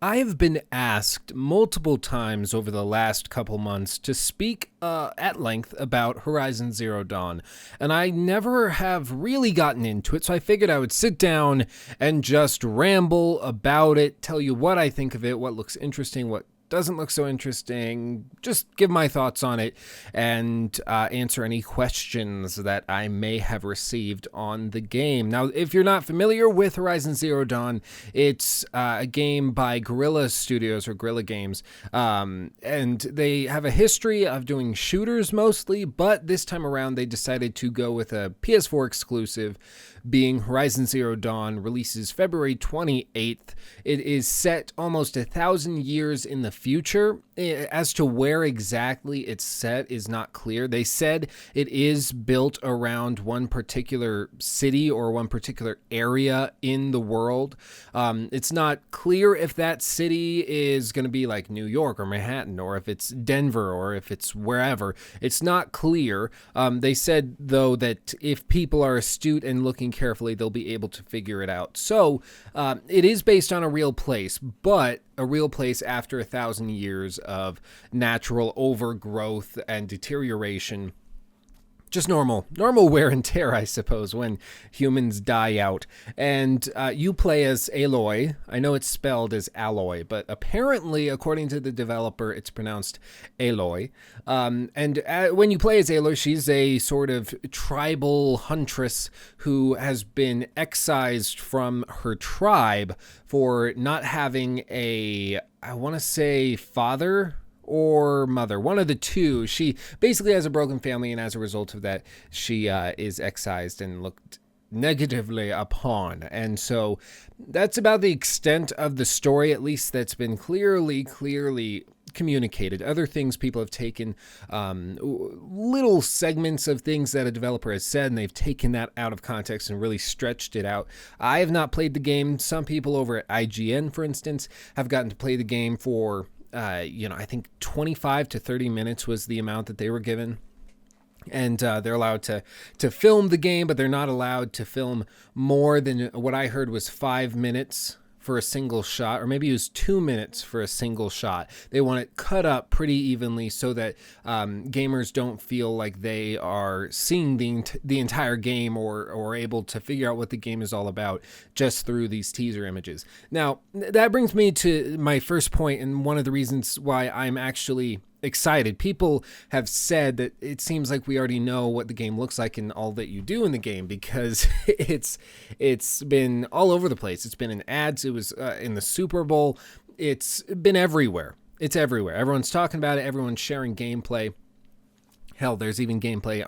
I have been asked multiple times over the last couple months to speak at length about Horizon Zero Dawn, and I never have really gotten into it, so I figured I would sit down and just ramble about it, tell you what I think of it, what looks interesting, what doesn't look so interesting, just give my thoughts on it, and answer any questions that I may have received on the game. Now, if you're not familiar with Horizon Zero Dawn, it's a game by Guerrilla Studios or Guerrilla Games, and they have a history of doing shooters mostly, but this time around they decided to go with a PS4 exclusive, being Horizon Zero Dawn, releases February 28th. It is set almost 1,000 years in the future. As to where exactly it's set is not clear. They said it is built around one particular city or one particular area in the world. It's not clear if that city is going to be like New York or Manhattan, or if it's Denver, or if it's wherever. It's not clear. They said, though, that if people are astute and looking carefully, they'll be able to figure it out. So it is based on a real place, but a real place after 1,000 years of natural overgrowth and deterioration. Just normal wear and tear, I suppose, when humans die out. And you play as Aloy. I know it's spelled as Alloy, but apparently, according to the developer, it's pronounced Aloy. And when you play as Aloy, she's a sort of tribal huntress who has been excised from her tribe for not having a, I want to say, father or mother, one of the two. She basically has a broken family, and as a result of that, she is excised and looked negatively upon. And so that's about the extent of the story, at least that's been clearly communicated. Other things, people have taken little segments of things that a developer has said, and they've taken that out of context and really stretched it out. I have not played the game. Some people over at IGN, for instance, have gotten to play the game for I think 25 to 30 minutes was the amount that they were given. And they're allowed to film the game, but they're not allowed to film more than what I heard was 5 minutes for a single shot, or maybe it was 2 minutes for a single shot. They want it cut up pretty evenly so that gamers don't feel like they are seeing the entire game or able to figure out what the game is all about just through these teaser images. Now, that brings me to my first point, and one of the reasons why I'm actually excited. People have said that it seems like we already know what the game looks like and all that you do in the game, because it's been all over the place. It's been in ads. It was in the Super Bowl. It's been everywhere. It's everywhere. Everyone's talking about it. Everyone's sharing gameplay. Hell, there's even gameplay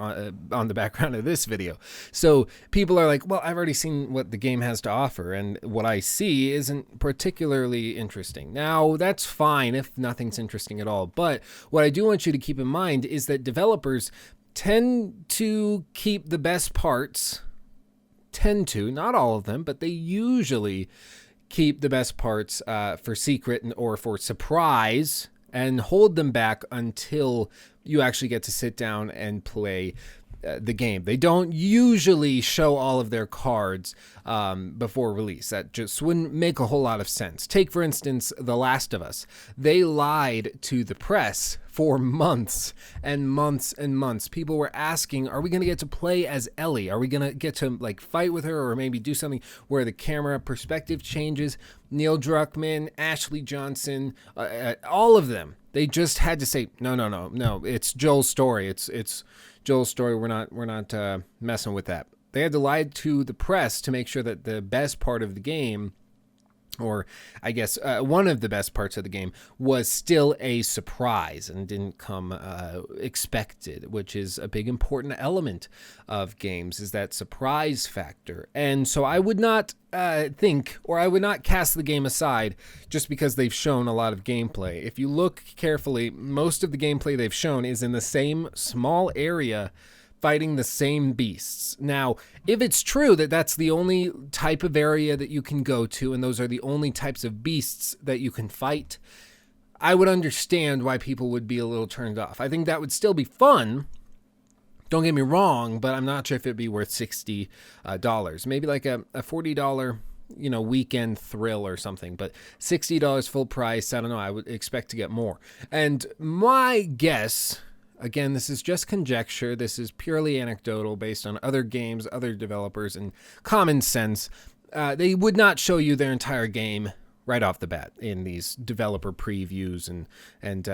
on the background of this video. So people are like, well, I've already seen what the game has to offer, and what I see isn't particularly interesting. Now, that's fine if nothing's interesting at all. But what I do want you to keep in mind is that developers tend to keep the best parts, not all of them, but they usually keep the best parts for secret or for surprise, and hold them back until you actually get to sit down and play the game. They don't usually show all of their cards before release. That just wouldn't make a whole lot of sense. Take, for instance, The Last of Us. They lied to the press for months and months and months. People were asking, are we going to get to play as Ellie? Are we going to get to fight with her, or maybe do something where the camera perspective changes? Neil Druckmann, Ashley Johnson, all of them. They just had to say, no. It's Joel's story. It's Joel's story. We're not messing with that. They had to lie to the press to make sure that the best part of the game, or I guess one of the best parts of the game, was still a surprise and didn't come expected, which is a big important element of games, is that surprise factor. And so I would not I would not cast the game aside just because they've shown a lot of gameplay. If you look carefully, most of the gameplay they've shown is in the same small area, fighting the same beasts. Now, if it's true that that's the only type of area that you can go to, and those are the only types of beasts that you can fight, I would understand why people would be a little turned off. I think that would still be fun. Don't get me wrong, but I'm not sure if it'd be worth $60. Maybe like a $40 weekend thrill or something, but $60 full price, I don't know, I would expect to get more. And my guess, again, this is just conjecture, this is purely anecdotal based on other games, other developers, and common sense. They would not show you their entire game right off the bat in these developer previews and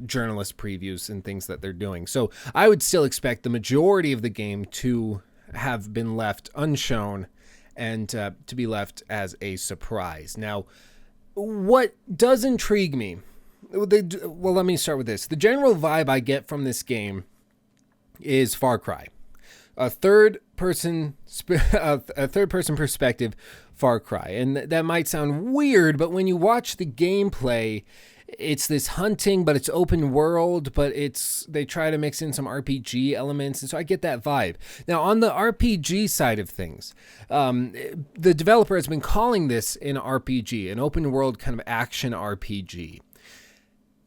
journalist previews and things that they're doing. So I would still expect the majority of the game to have been left unshown and to be left as a surprise. Now, what does intrigue me, well, let me start with this. The general vibe I get from this game is Far Cry. A third-person perspective Far Cry. And that might sound weird, but when you watch the gameplay, it's this hunting, but it's open world, but they try to mix in some RPG elements, and so I get that vibe. Now, on the RPG side of things, the developer has been calling this an RPG, an open world kind of action RPG.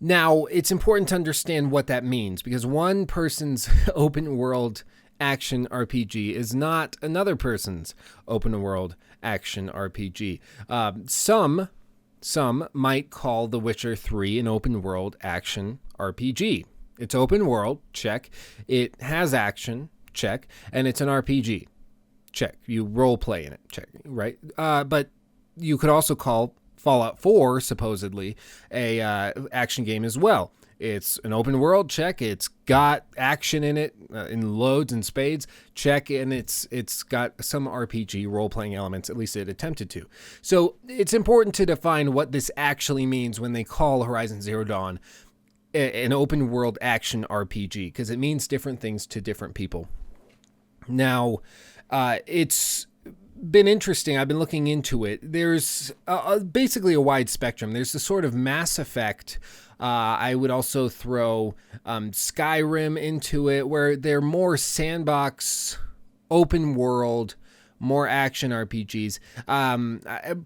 Now, it's important to understand what that means, because one person's open world action RPG is not another person's open world action RPG. Some might call The Witcher 3 an open world action RPG. It's open world, check. It has action, check. And it's an RPG, check. You role play in it, check, right? But you could also call Fallout 4 supposedly a action game as well. It's an open world, check. It's got action in it in loads and spades, check. And it's got some RPG role-playing elements, at least it attempted to. So it's important to define what this actually means when they call Horizon Zero Dawn an open world action RPG, because it means different things to different people. Now, it's been interesting. I've been looking into it. There's basically a wide spectrum. There's the sort of Mass Effect. I would also throw Skyrim into it, where they're more sandbox, open world, more action RPGs.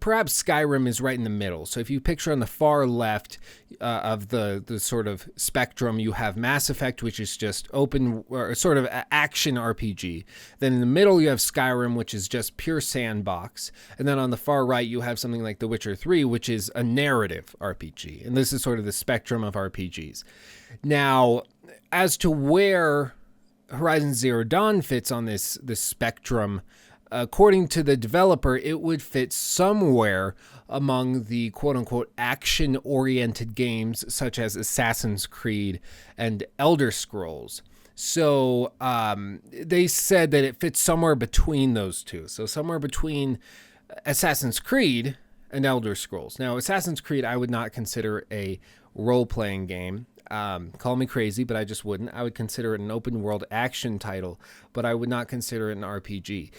Perhaps Skyrim is right in the middle. So if you picture on the far left of the sort of spectrum, you have Mass Effect, which is just open or sort of action RPG. Then in the middle, you have Skyrim, which is just pure sandbox. And then on the far right, you have something like The Witcher 3, which is a narrative RPG. And this is sort of the spectrum of RPGs. Now, as to where Horizon Zero Dawn fits on this spectrum, according to the developer, it would fit somewhere among the quote-unquote action-oriented games such as Assassin's Creed and Elder Scrolls. So they said that it fits somewhere between those two. So somewhere between Assassin's Creed and Elder Scrolls. Now, Assassin's Creed I would not consider a role-playing game. Call me crazy, but I just wouldn't. I would consider it an open world action title, but I would not consider it an RPG.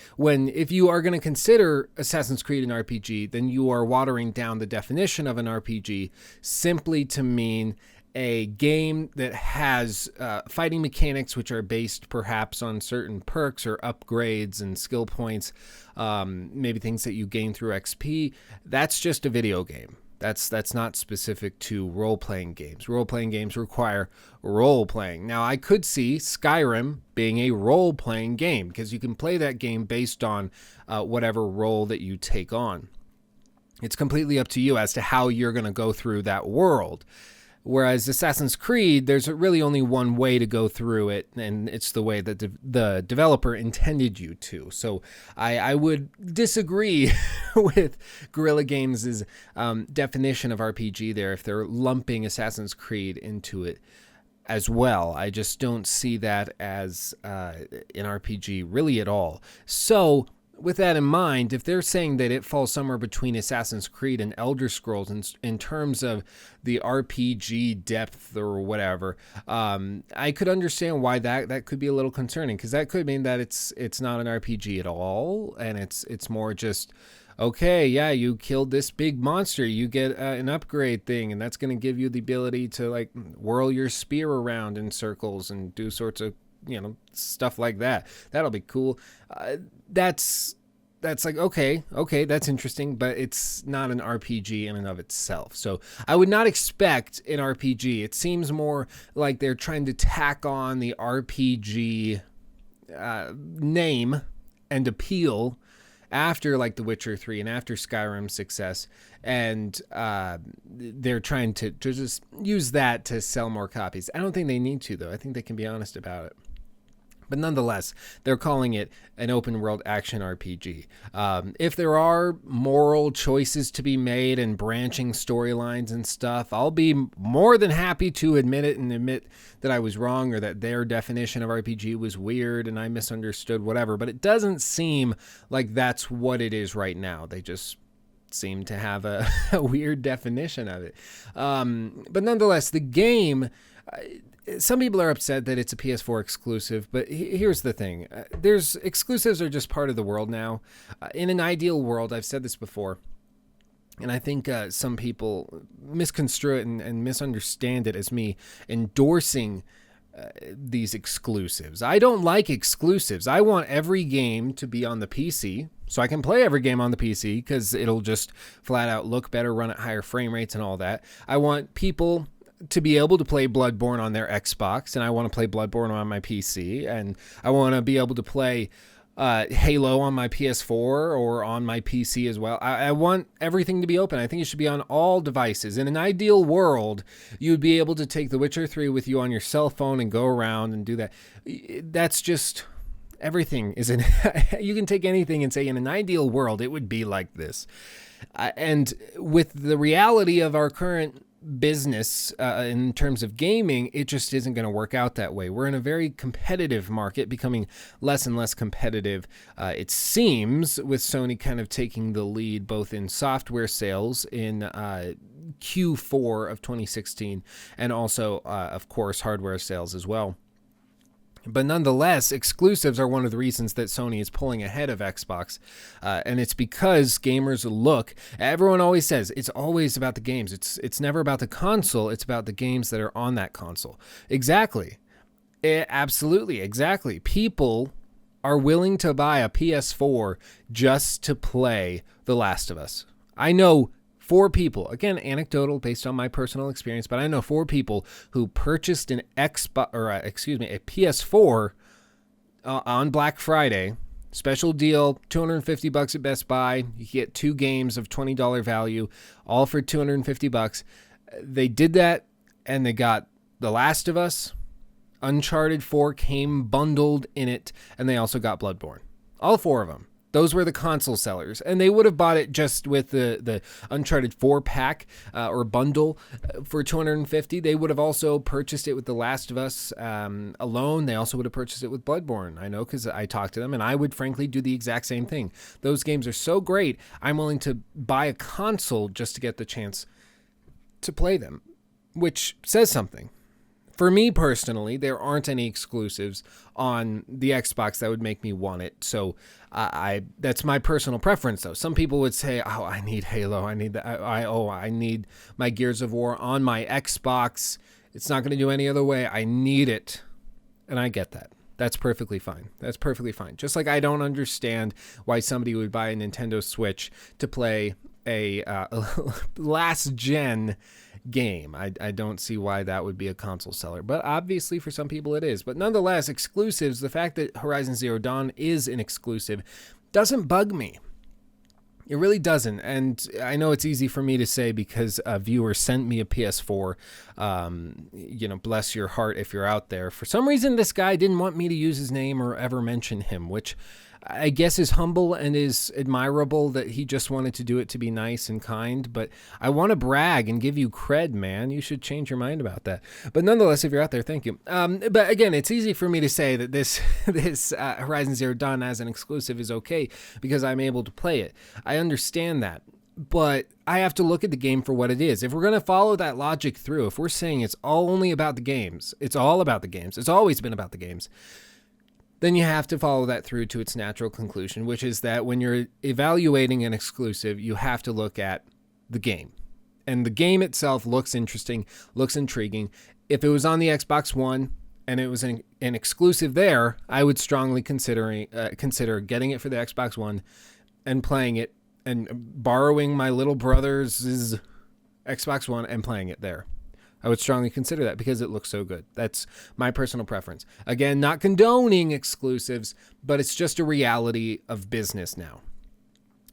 If you are going to consider Assassin's Creed an RPG, then you are watering down the definition of an RPG simply to mean a game that has fighting mechanics which are based perhaps on certain perks or upgrades and skill points, maybe things that you gain through XP. That's just a video game. That's not specific to role-playing games. Role-playing games require role-playing. Now, I could see Skyrim being a role-playing game because you can play that game based on whatever role that you take on. It's completely up to you as to how you're going to go through that world. Whereas Assassin's Creed, there's really only one way to go through it, and it's the way that the developer intended you to. So I would disagree with Guerrilla Games' definition of RPG there if they're lumping Assassin's Creed into it as well. I just don't see that as an RPG really at all. So with that in mind, if they're saying that it falls somewhere between Assassin's Creed and Elder Scrolls in terms of the RPG depth or whatever, I could understand why that could be a little concerning, because that could mean that it's not an RPG at all, and it's more just, okay, yeah, you killed this big monster, you get an upgrade thing, and that's going to give you the ability to like whirl your spear around in circles and do sorts of stuff like that. That'll be cool. That's like, okay, that's interesting, but it's not an RPG in and of itself. So I would not expect an RPG. It seems more like they're trying to tack on the RPG name and appeal after like The Witcher 3 and after Skyrim's success, and they're trying to just use that to sell more copies. I don't think they need to, though. I think they can be honest about it. But nonetheless, they're calling it an open world action RPG. If there are moral choices to be made and branching storylines and stuff, I'll be more than happy to admit it and admit that I was wrong, or that their definition of RPG was weird and I misunderstood, whatever. But it doesn't seem like that's what it is right now. They just seem to have a weird definition of it. But nonetheless, the game... some people are upset that it's a PS4 exclusive, but here's the thing. Exclusives are just part of the world now. In an ideal world, I've said this before, and I think some people misconstrue it and misunderstand it as me endorsing these exclusives. I don't like exclusives. I want every game to be on the PC, so I can play every game on the PC, because it'll just flat out look better, run at higher frame rates and all that. I want people to be able to play Bloodborne on their Xbox, and I want to play Bloodborne on my PC, and I want to be able to play Halo on my PS4 or on my PC as well. I want everything to be open. I think it should be on all devices. In an ideal world, you'd be able to take The Witcher 3 with you on your cell phone and go around and do that. That's just... everything is in... you can take anything and say, in an ideal world, it would be like this. And with the reality of our current business in terms of gaming, it just isn't going to work out that way. We're in a very competitive market, becoming less and less competitive, it seems, with Sony kind of taking the lead both in software sales in Q4 of 2016 and also, of course, hardware sales as well. But nonetheless, exclusives are one of the reasons that Sony is pulling ahead of Xbox. And it's because gamers look... everyone always says it's always about the games. It's never about the console. It's about the games that are on that console. Exactly. Absolutely. Exactly. People are willing to buy a PS4 just to play The Last of Us. I know 4 people, again, anecdotal based on my personal experience, but I know 4 people who purchased a PS4 on Black Friday. Special deal, $250 at Best Buy. You get 2 games of $20 value, all for $250. They did that, and they got The Last of Us. Uncharted 4 came bundled in it, and they also got Bloodborne. All 4 of them. Those were the console sellers, and they would have bought it just with the Uncharted 4 pack or bundle for $250. They would have also purchased it with The Last of Us alone. They also would have purchased it with Bloodborne. I know, because I talked to them, and I would frankly do the exact same thing. Those games are so great, I'm willing to buy a console just to get the chance to play them, which says something. For me personally, there aren't any exclusives on the Xbox that would make me want it. So that's my personal preference, though. Some people would say, "Oh, I need Halo. I need that. I need my Gears of War on my Xbox. It's not going to do any other way. I need it," and I get that. That's perfectly fine. That's perfectly fine. Just like I don't understand why somebody would buy a Nintendo Switch to play a last gen game. I don't see why that would be a console seller, but obviously for some people it is. But nonetheless, exclusives, the fact that Horizon Zero Dawn is an exclusive doesn't bug me. It really doesn't. And I know it's easy for me to say because a viewer sent me a PS4. Bless your heart if you're out there. For some reason, this guy didn't want me to use his name or ever mention him, which I guess is humble and is admirable that he just wanted to do it to be nice and kind. But I want to brag and give you cred, man. You should change your mind about that. But nonetheless, if you're out there, thank you. But again, it's easy for me to say that this Horizon Zero Dawn as an exclusive is okay because I'm able to play it. I understand that. But I have to look at the game for what it is. If we're going to follow that logic through, if we're saying it's all only about the games, it's all about the games, it's always been about the games, then you have to follow that through to its natural conclusion, which is that when you're evaluating an exclusive, you have to look at the game. And the game itself looks interesting, looks intriguing. If it was on the Xbox One and it was an exclusive there, I would strongly consider getting it for the Xbox One and playing it and borrowing my little brother's Xbox One and playing it there. I would strongly consider that because it looks so good. That's my personal preference. Again, not condoning exclusives, but it's just a reality of business now.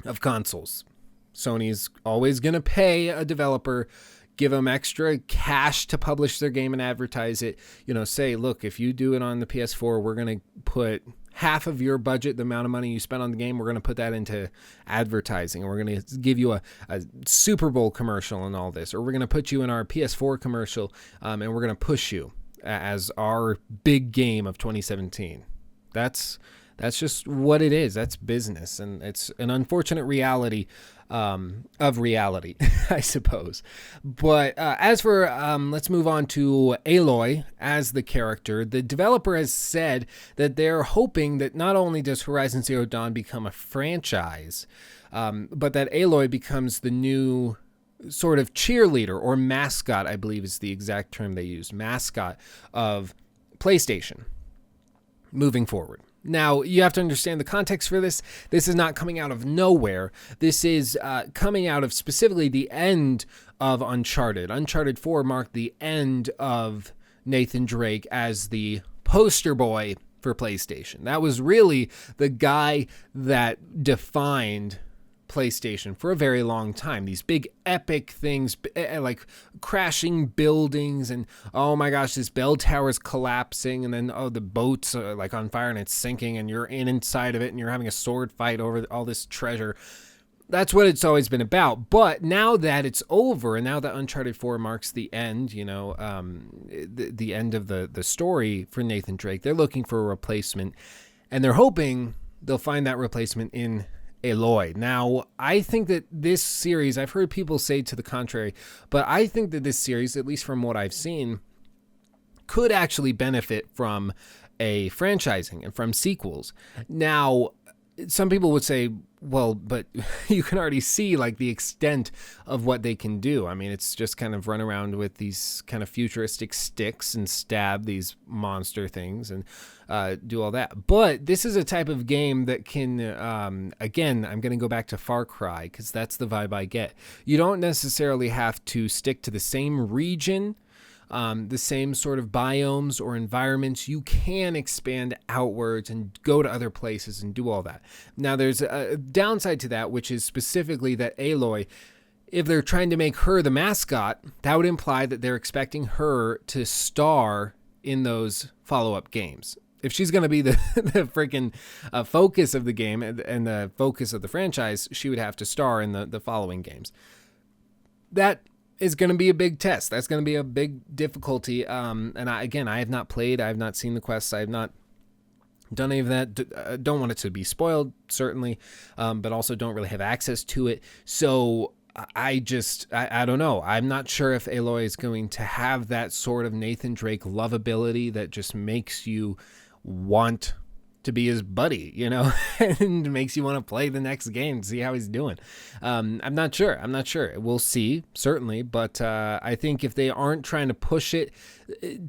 of consoles. Sony's always going to pay a developer, give them extra cash to publish their game and advertise it. Say, look, if you do it on the PS4, we're going to put half of your budget, the amount of money you spent on the game, we're going to put that into advertising. We're going to give you a Super Bowl commercial and all this. Or we're going to put you in our PS4 commercial, and we're going to push you as our big game of 2017. That's just what it is. That's business. And it's an unfortunate reality of reality, I suppose. But as for, let's move on to Aloy as the character. The developer has said that they're hoping that not only does Horizon Zero Dawn become a franchise, but that Aloy becomes the new sort of cheerleader or mascot, I believe is the exact term they use, mascot of PlayStation moving forward. Now, you have to understand the context for this. This is not coming out of nowhere. This is coming out of specifically the end of Uncharted. Uncharted 4 marked the end of Nathan Drake as the poster boy for PlayStation. That was really the guy that defined PlayStation for a very long time. These big epic things like crashing buildings and oh my gosh, this bell tower's collapsing and then the boat's like on fire and it's sinking and you're inside of it and you're having a sword fight over all this treasure. That's what it's always been about. But now that it's over and now that Uncharted 4 marks the end, the end of the story for Nathan Drake, they're looking for a replacement and they're hoping they'll find that replacement in Aloy. Now, I think that this series, I've heard people say to the contrary, but I think that this series, at least from what I've seen, could actually benefit from a franchising and from sequels. Now, some people would say, well, but you can already see like the extent of what they can do. I mean, it's just kind of run around with these kind of futuristic sticks and stab these monster things and do all that. But this is a type of game that can, again, I'm going to go back to Far Cry because that's the vibe I get. You don't necessarily have to stick to the same region, the same sort of biomes or environments. You can expand outwards and go to other places and do all that. Now, there's a downside to that, which is specifically that Aloy, if they're trying to make her the mascot, that would imply that they're expecting her to star in those follow-up games. If she's going to be the freaking focus of the game and the focus of the franchise, she would have to star in the following games. That is going to be a big test. That's going to be a big difficulty. And I have not played. I have not seen the quests. I have not done any of that. Don't want it to be spoiled, certainly, but also don't really have access to it. So I don't know. I'm not sure if Aloy is going to have that sort of Nathan Drake lovability that just makes you want to be his buddy, and makes you want to play the next game and see how he's doing. I'm not sure. We'll see, certainly. But I think if they aren't trying to push it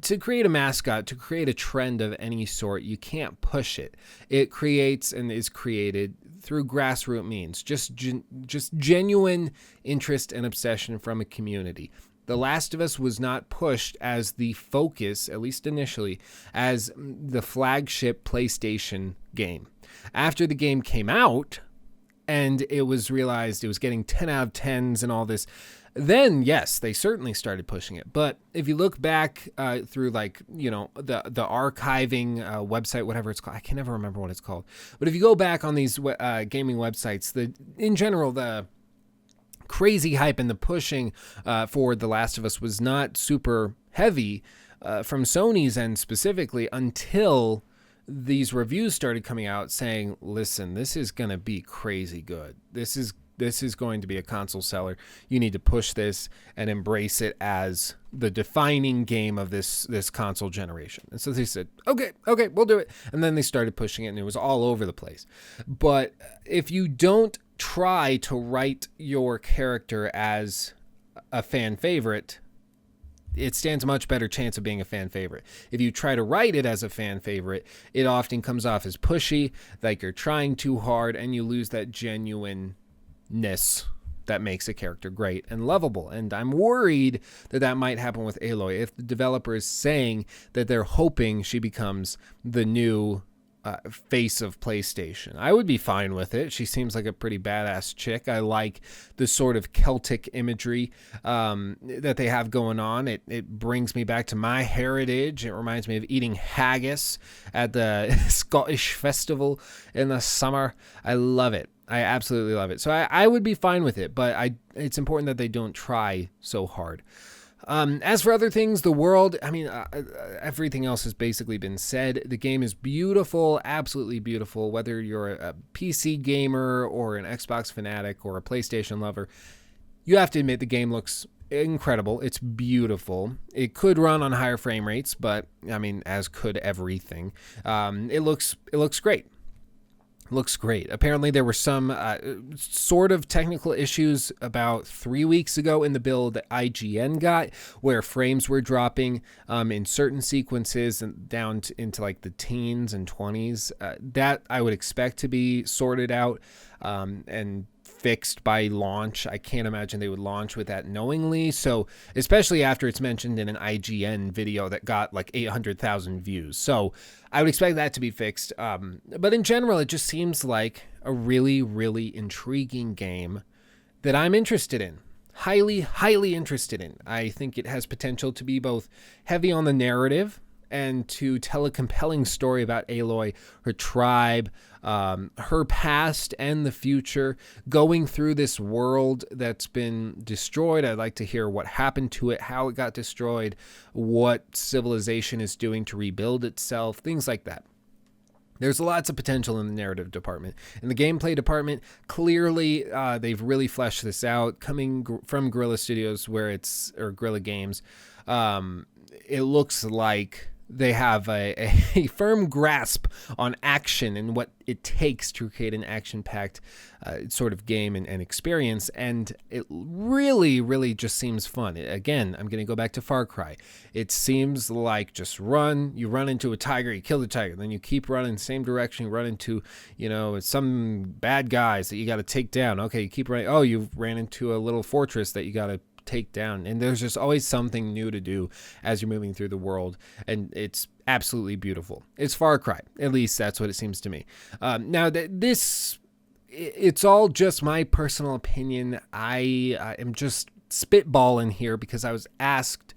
to create a mascot, to create a trend of any sort, you can't push it. It creates and is created through grassroots means, just genuine interest and obsession from a community. The Last of Us was not pushed as the focus, at least initially, as the flagship PlayStation game. After the game came out and it was realized it was getting 10 out of 10s and all this, then yes, they certainly started pushing it. But if you look back through the archiving website, whatever it's called, I can never remember what it's called. But if you go back on these gaming websites, in general, the crazy hype and the pushing for The Last of Us was not super heavy from Sony's end specifically until these reviews started coming out saying, listen, this is going to be crazy good. This is going to be a console seller. You need to push this and embrace it as the defining game of this console generation. And so they said, okay, we'll do it. And then they started pushing it and it was all over the place. But if you don't try to write your character as a fan favorite, it stands a much better chance of being a fan favorite. If you try to write it as a fan favorite, it often comes off as pushy, like you're trying too hard, and you lose that genuineness that makes a character great and lovable. And I'm worried that might happen with Aloy if the developer is saying that they're hoping she becomes the new face of PlayStation. I would be fine with it. She seems like a pretty badass chick. I like the sort of Celtic imagery that they have going on. It brings me back to my heritage. It reminds me of eating haggis at the Scottish festival in the summer. I love it. I absolutely love it. So I would be fine with it, but it's important that they don't try so hard. As for other things, the world, everything else has basically been said. The game is beautiful, absolutely beautiful. Whether you're a PC gamer or an Xbox fanatic or a PlayStation lover, you have to admit the game looks incredible. It's beautiful. It could run on higher frame rates, but as could everything. It looks great. Looks great. Apparently there were some sort of technical issues about 3 weeks ago in the build that IGN got, where frames were dropping in certain sequences and down into like the teens and 20s. That I would expect to be sorted out and fixed by launch. I can't imagine they would launch with that knowingly. So especially after it's mentioned in an IGN video that got like 800,000 views. So I would expect that to be fixed. But in general, it just seems like a really, really intriguing game that I'm interested in. Highly, highly interested in. I think it has potential to be both heavy on the narrative and to tell a compelling story about Aloy, her tribe, her past and the future, going through this world that's been destroyed. I'd like to hear what happened to it, how it got destroyed, what civilization is doing to rebuild itself, things like that. There's lots of potential in the narrative department. In the gameplay department, clearly they've really fleshed this out. Coming from Guerrilla Studios, or Guerrilla Games, it looks like they have a firm grasp on action and what it takes to create an action-packed sort of game and experience, and it really, really just seems fun. Again, I'm going to go back to Far Cry. It seems like just you run into a tiger, you kill the tiger, then you keep running the same direction, you run into, some bad guys that you got to take down. Okay, you keep running. Oh, you ran into a little fortress that you got to take down, and there's just always something new to do as you're moving through the world, and it's absolutely beautiful. It's Far Cry, at least that's what it seems to me. Now it's all just my personal opinion. I am just spitballing here because I was asked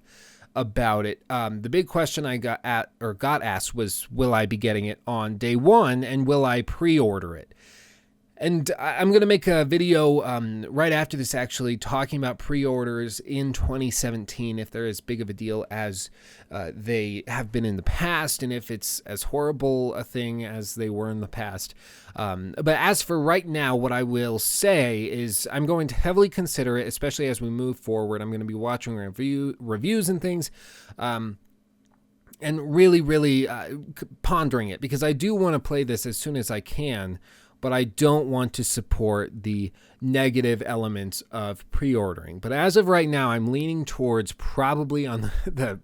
about it. The big question I got asked was, will I be getting it on day one, and will I pre-order it? And I'm going to make a video right after this, actually, talking about pre-orders in 2017, if they're as big of a deal as they have been in the past, and if it's as horrible a thing as they were in the past. But as for right now, what I will say is I'm going to heavily consider it, especially as we move forward. I'm going to be watching reviews and things. And really, really pondering it, because I do want to play this as soon as I can, but I don't want to support the negative elements of pre-ordering. But as of right now, I'm leaning towards probably on the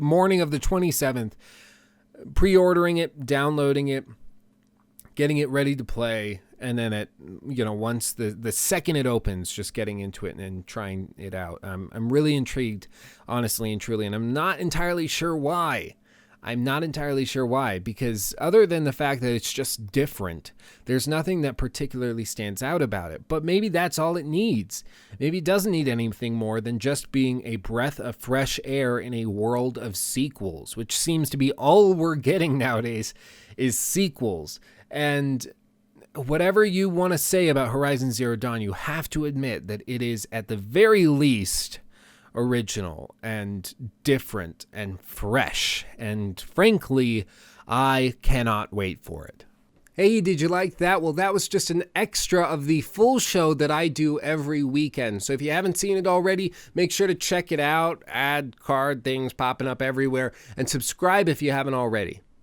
morning of the 27th, pre-ordering it, downloading it, getting it ready to play, and then once the second it opens, just getting into it and trying it out. I'm really intrigued, honestly and truly, and I'm not entirely sure why. Because other than the fact that it's just different, there's nothing that particularly stands out about it. But maybe that's all it needs. Maybe it doesn't need anything more than just being a breath of fresh air in a world of sequels, which seems to be all we're getting nowadays is sequels. And whatever you want to say about Horizon Zero Dawn, you have to admit that it is at the very least original and different and fresh, and frankly, I cannot wait for it. Hey, did you like that? Well, that was just an extra of the full show that I do every weekend. So if you haven't seen it already, make sure to check it out. Ad card things popping up everywhere, and subscribe if you haven't already.